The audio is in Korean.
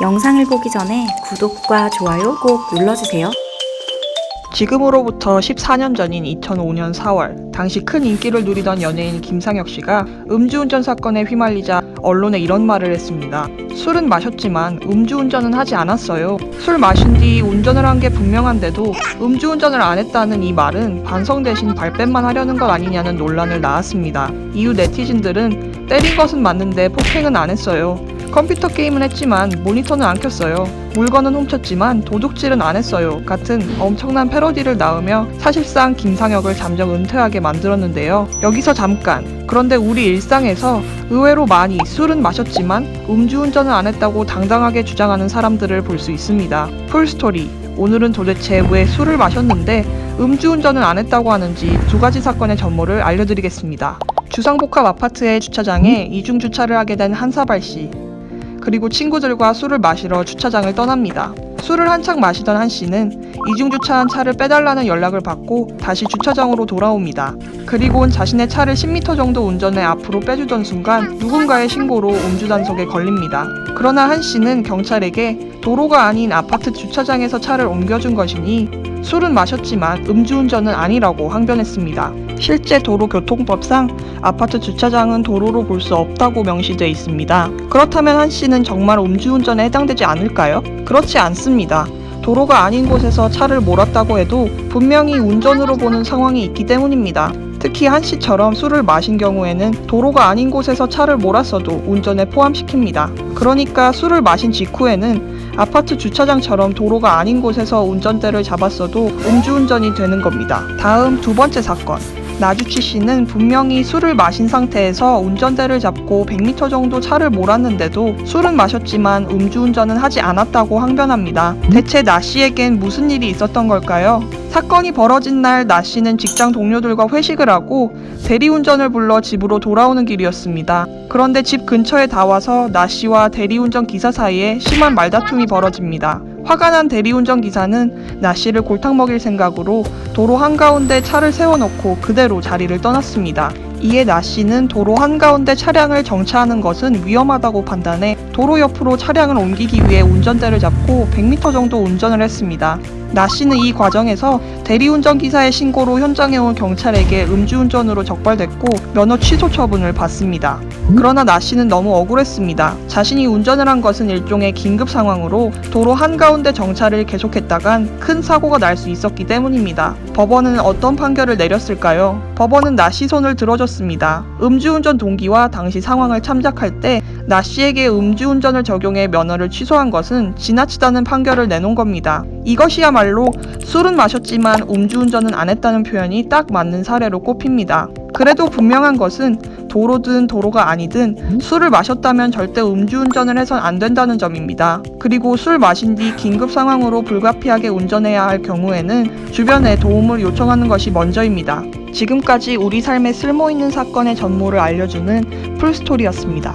영상을 보기 전에 구독과 좋아요 꼭 눌러주세요. 지금으로부터 14년 전인 2005년 4월, 당시 큰 인기를 누리던 연예인 김상혁 씨가 음주운전 사건에 휘말리자 언론에 이런 말을 했습니다. 술은 마셨지만 음주운전은 하지 않았어요. 술 마신 뒤 운전을 한 게 분명한데도 음주운전을 안 했다는 이 말은 반성 대신 발뺌만 하려는 것 아니냐는 논란을 낳았습니다. 이후 네티즌들은 때린 것은 맞는데 폭행은 안 했어요. 컴퓨터 게임은 했지만 모니터는 안 켰어요. 물건은 훔쳤지만 도둑질은 안 했어요. 같은 엄청난 패러디를 낳으며 사실상 김상혁을 잠정 은퇴하게 만들었는데요. 여기서 잠깐. 그런데 우리 일상에서 의외로 많이 술은 마셨지만 음주운전은 안 했다고 당당하게 주장하는 사람들을 볼 수 있습니다. 풀스토리. 오늘은 도대체 왜 술을 마셨는데 음주운전은 안 했다고 하는지 두 가지 사건의 전모를 알려드리겠습니다. 주상복합 아파트의 주차장에 이중 주차를 하게 된 한사발 씨. 그리고 친구들과 술을 마시러 주차장을 떠납니다. 술을 한창 마시던 한 씨는 이중주차한 차를 빼달라는 연락을 받고 다시 주차장으로 돌아옵니다. 그리고는 자신의 차를 10m 정도 운전해 앞으로 빼주던 순간 누군가의 신고로 음주단속에 걸립니다. 그러나 한 씨는 경찰에게 도로가 아닌 아파트 주차장에서 차를 옮겨준 것이니 술은 마셨지만 음주운전은 아니라고 항변했습니다. 실제 도로교통법상 아파트 주차장은 도로로 볼 수 없다고 명시되어 있습니다. 그렇다면 한 씨는 정말 음주운전에 해당되지 않을까요? 그렇지 않습니다. 도로가 아닌 곳에서 차를 몰았다고 해도 분명히 운전으로 보는 상황이 있기 때문입니다. 특히 한 씨처럼 술을 마신 경우에는 도로가 아닌 곳에서 차를 몰았어도 운전에 포함시킵니다. 그러니까 술을 마신 직후에는 아파트 주차장처럼 도로가 아닌 곳에서 운전대를 잡았어도 음주운전이 되는 겁니다. 다음 두 번째 사건. 나주치 씨는 분명히 술을 마신 상태에서 운전대를 잡고 100m 정도 차를 몰았는데도 술은 마셨지만 음주운전은 하지 않았다고 항변합니다. 대체 나 씨에겐 무슨 일이 있었던 걸까요? 사건이 벌어진 날 나 씨는 직장 동료들과 회식을 하고 대리운전을 불러 집으로 돌아오는 길이었습니다. 그런데 집 근처에 다 와서 나 씨와 대리운전 기사 사이에 심한 말다툼이 벌어집니다. 화가 난 대리운전 기사는 나 씨를 골탕 먹일 생각으로 도로 한가운데 차를 세워놓고 그대로 자리를 떠났습니다. 이에 나 씨는 도로 한가운데 차량을 정차하는 것은 위험하다고 판단해 도로 옆으로 차량을 옮기기 위해 운전대를 잡고 100m 정도 운전을 했습니다. 나 씨는 이 과정에서 대리운전 기사의 신고로 현장에 온 경찰에게 음주운전으로 적발됐고 면허 취소 처분을 받습니다. 그러나 나 씨는 너무 억울했습니다. 자신이 운전을 한 것은 일종의 긴급 상황으로 도로 한가운데 정차를 계속했다간 큰 사고가 날 수 있었기 때문입니다. 법원은 어떤 판결을 내렸을까요? 법원은 나 씨 손을 들어줬습니다. 음주운전 동기와 당시 상황을 참작할 때 나 씨에게 음주운전을 적용해 면허를 취소한 것은 지나치다는 판결을 내놓은 겁니다. 이것이야말로 술은 마셨지만 음주운전은 안 했다는 표현이 딱 맞는 사례로 꼽힙니다. 그래도 분명한 것은 도로든 도로가 아니든 술을 마셨다면 절대 음주운전을 해선 안 된다는 점입니다. 그리고 술 마신 뒤 긴급 상황으로 불가피하게 운전해야 할 경우에는 주변에 도움을 요청하는 것이 먼저입니다. 지금까지 우리 삶에 쓸모있는 사건의 전모를 알려주는 풀스토리였습니다.